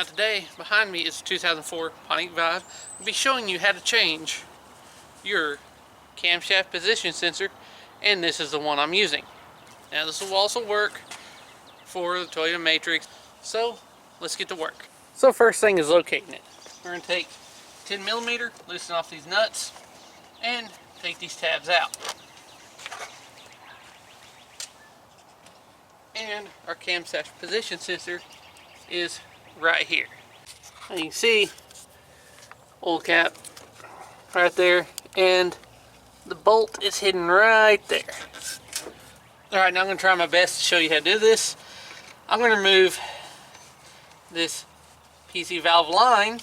today behind me is a 2004 Pontiac Vibe. I'll be showing you how to change your camshaft position sensor, and this is the one I'm using. Now this will also work for the Toyota Matrix, so let's get to work. So first thing is locating it. We're going to take 10mm, loosen off these nuts, and take these tabs out. And our camshaft position sensor is right here. Now you can see oil cap right there, and the bolt is hidden right there. Alright, now I'm going to try my best to show you how to do this. I'm going to remove this PC valve line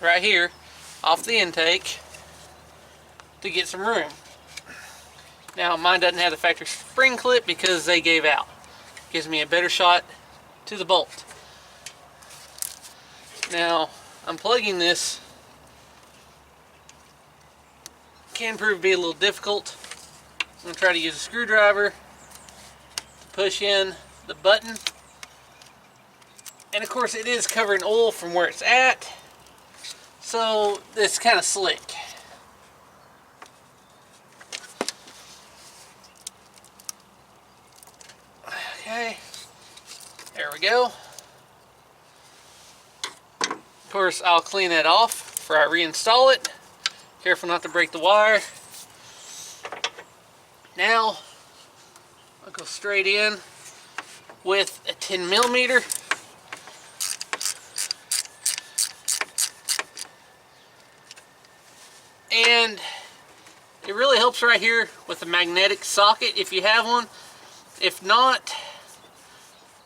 right here off the intake to get some room. Now mine doesn't have the factory spring clip because they gave out. Gives me a better shot to the bolt. Now unplugging this can prove to be a little difficult. I'm going to try to use a screwdriver to push in the button. And of course it is covered in oil from where it's at, so it's kind of slick. Okay, there we go. Of course I'll clean that off before I reinstall it. Careful not to break the wire. Now I'll go straight in with a 10mm. And it really helps right here with the magnetic socket if you have one. If not,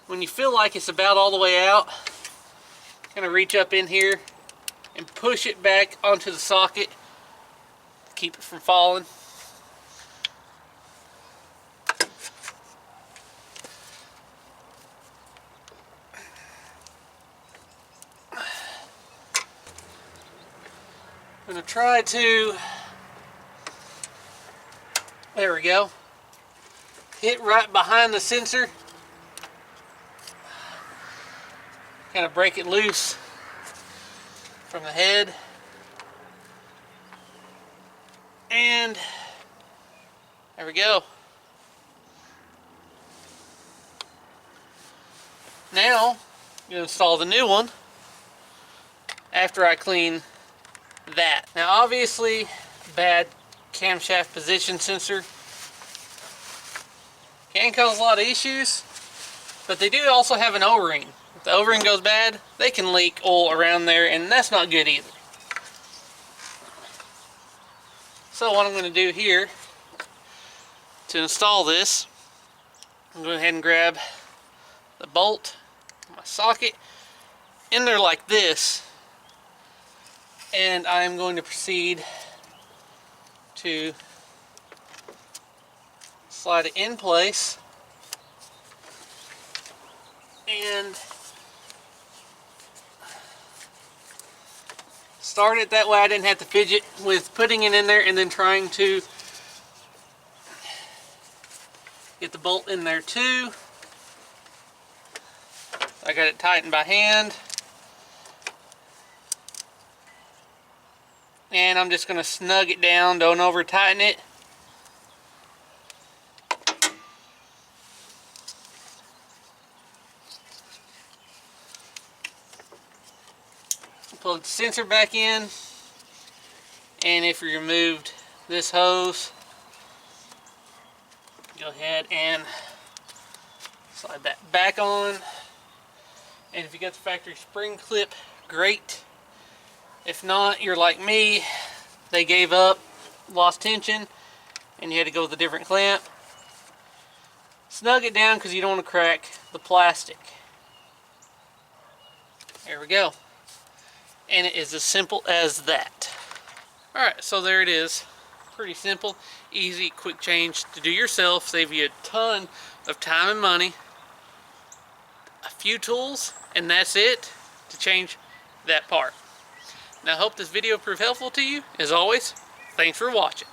when you feel like it's about all the way out, kind of reach up in here and push it back onto the socket to keep it from falling. I'm going to try to, there we go, hit right behind the sensor, kind of break it loose from the head, and there we go. Now I'm going to install the new one after I clean that. Now obviously bad camshaft position sensor can cause a lot of issues, but they do also have an O-ring. If the O-ring goes bad, they can leak oil around there, and that's not good either. So what I'm going to do here to install this, I'm going to go ahead and grab the bolt, my socket, in there like this, and I'm going to proceed to slide it in place and start it. That way I didn't have to fidget with putting it in there and then trying to get the bolt in there too. I got it tightened by hand. And I'm just going to snug it down, don't over tighten it. Plug the sensor back in, and if you removed this hose, go ahead and slide that back on. And if you got the factory spring clip, great. If not, you're like me, they gave up, lost tension, and you had to go with a different clamp. Snug it down because you don't want to crack the plastic. There we go. And it is as simple as that. Alright, so there it is. Pretty simple, easy, quick change to do yourself. Save you a ton of time and money. A few tools, and that's it to change that part. Now I hope this video proved helpful to you. As always, thanks for watching.